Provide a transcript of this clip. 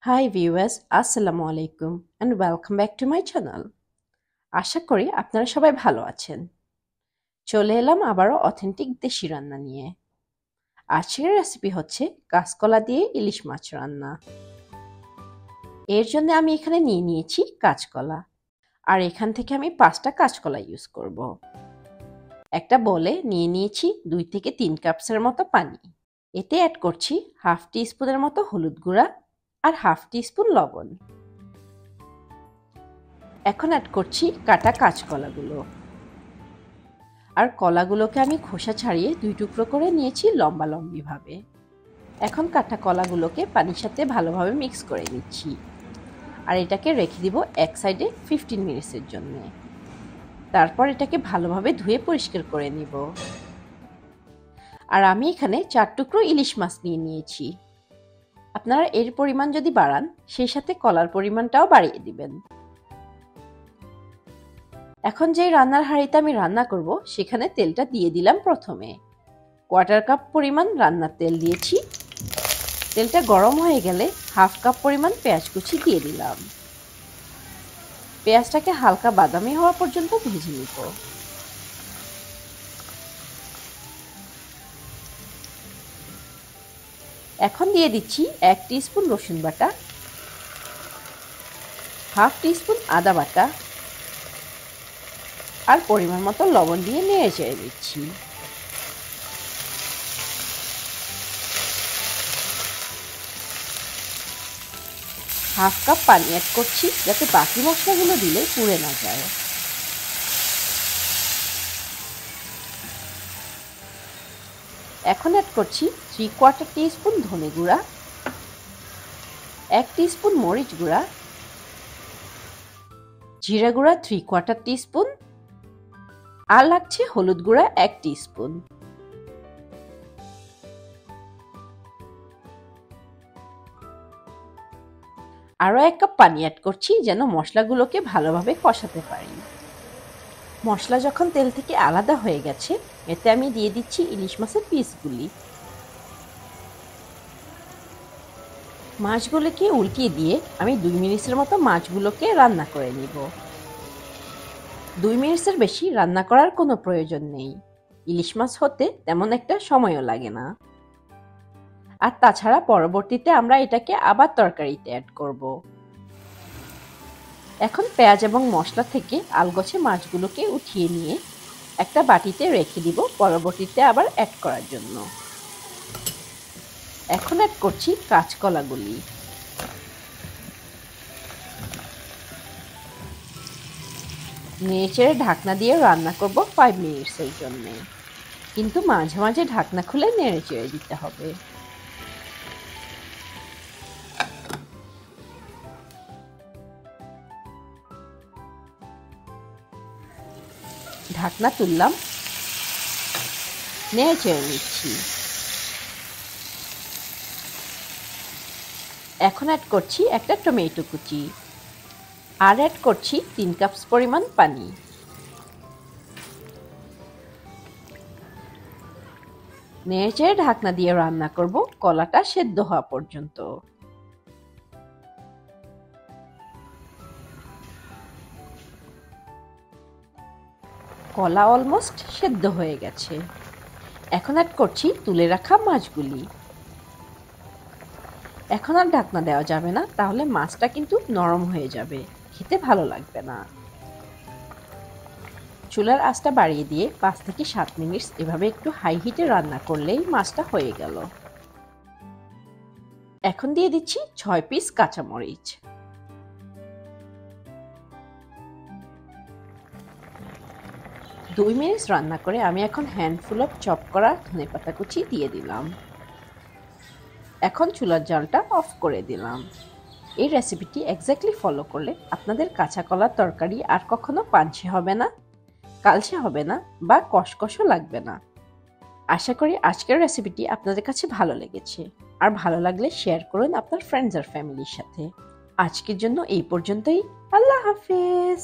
Hi viewers, Assalamu alaikum and welcome back to my channel. আশা করি আপনারা সবাই ভালো আছেন। চলে এলাম আবারও অথেন্টিক দেশি রান্না নিয়ে। আজকের রেসিপি হচ্ছে কাঁচকলা দিয়ে ইলিশ মাছ রান্না। এর জন্য আমি এখানে নিয়ে নিয়েছি কাঁচকলা, আর এখান থেকে আমি 5টা কাঁচকলা ইউজ করব। একটা বলে নিয়ে নিয়েছি 2 থেকে 3 কাপসের মতো পানি। এতে অ্যাড করছি হাফ টিস্পুনের মতো হলুদ গুঁড়া আর হাফ টিস্পুন লবণ। এখন অ্যাড করছি কাটা কাঁচকলাগুলো, আর কলাগুলোকে আমি খোসা ছাড়িয়ে 2 টুকরো করে নিয়েছি লম্বা লম্বিভাবে। এখন কাটা কলাগুলোকে পানির সাথে ভালোভাবে মিক্স করে নিচ্ছি, আর এটাকে রেখে দিব এক সাইডে 15 মিনিটসের জন্য। তারপর এটাকে ভালোভাবে ধুয়ে পরিষ্কার করে নিব। আর আমি এখানে 4 টুকরো ইলিশ মাছ নিয়ে নিয়েছি। আপনারা এর পরিমাণ যদি বাড়ান, সেই সাথে কলার পরিমাণটাও বাড়িয়ে দিবেন। এখন যে রান্নার হাঁড়িতে আমি রান্না করব, সেখানে তেলটা দিয়ে দিলাম। প্রথমে 1/4 কাপ পরিমাণ রান্নার তেল দিয়েছি। তেলটা গরম হয়ে গেলে হাফ কাপ পরিমাণ পেঁয়াজ কুচি দিয়ে দিলাম। পেঁয়াজটাকে হালকা বাদামি হওয়া পর্যন্ত ভেজে নিব। এখন দিয়ে দিচ্ছি 1 টিস্পুন রসুন বাটা, হাফ টিস্পুন আদা বাটা, আর পরিমাণ মতো লবণ দিয়ে নেড়ে চেড়ে দিচ্ছি। হাফ কাপ পানি অ্যাড করছি, যাতে বাকি মশলাগুলো দিলে পুড়ে না যায়। এখন অ্যাড করছি 3/4 টিস্পুন ধনে গুঁড়া, 1 টিস্পুন মরিচ গুঁড়া, জিরা গুঁড়া 3/4 টিস্পুন, আর লাগছে হলুদ গুঁড়া 1 টিস্পুন। আরও 1 কাপ পানি অ্যাড করছি, যেন মশলাগুলোকে ভালোভাবে কষাতে পারি। মশলা যখন তেল থেকে আলাদা হয়ে গেছে, এতে আমি দিয়ে দিচ্ছি ইলিশ মাছের পিসগুলি। মাছগুলোকে উল্টিয়ে দিয়ে আমি 2 মিনিটের মতো মাছগুলোকে রান্না করে নিব। 2 মিনিটের বেশি রান্না করার কোনো প্রয়োজন নেই। ইলিশ মাছ হতে তেমন একটা সময়ও লাগে না। আর তাছাড়া পরবর্তীতে আমরা এটাকে আবার তরকারিতে অ্যাড করব। এখন পেঁয়াজ এবং মশলা থেকে আলগোছে মাছগুলোকে উঠিয়ে নিয়ে একটা বাটিতে রেখে দিব, পরবর্তীতে আবার অ্যাড করার জন্য। এখন অ্যাড করছি কাঁচকলাগুলি। নেড়েচেড়ে ঢাকনা দিয়ে রান্না করব 5 মিনিটসের জন্য, কিন্তু মাঝে মাঝে ঢাকনা খুলে নেড়েচেড়ে দিতে হবে। ঢাকনা তুললাম, নেড়েচেড়ে নিচ্ছি। এখন অ্যাড করছি একটা টমেটো কুচি, আর অ্যাড করছি 3 কাপ পরিমাণ পানি। নেড়েচেড়ে ঢাকনা দিয়ে রান্না করব কলাটা সেদ্ধ হওয়া পর্যন্ত। কলা অলমোস্ট সেদ্ধ হয়ে গেছে। এখন অ্যাড করছি তুলে রাখা মাছগুলি। এখন আর ঢাকনা দেওয়া যাবে না, তাহলে মাছটা কিন্তু নরম হয়ে যাবে, খেতে ভালো লাগবে না। চুলার আঁচটা বাড়িয়ে দিয়ে 5 থেকে 7 মিনিট এভাবে একটু হাই হিটে রান্না করলেই মাছটা হয়ে গেল। এখন দিয়ে দিচ্ছি 6 পিস কাঁচামরিচ। দুই মিনিট রান্না করে আমি এখন হ্যান্ডফুল অফ চপ করা ধনেপাতা কুচি দিয়ে দিলাম। এখন চুলার জালটা অফ করে দিলাম। এই রেসিপিটি এক্স্যাক্টলি ফলো করলে আপনাদের কাঁচা কলার তরকারি আর কখনো পাঞ্চে হবে না, কালচে হবে না, বা কষকষও লাগবে না। আশা করি আজকের রেসিপিটি আপনাদের কাছে ভালো লেগেছে, আর ভালো লাগলে শেয়ার করুন আপনার ফ্রেন্ডস আর ফ্যামিলির সাথে। আজকের জন্য এই পর্যন্তই। আল্লাহ হাফেজ।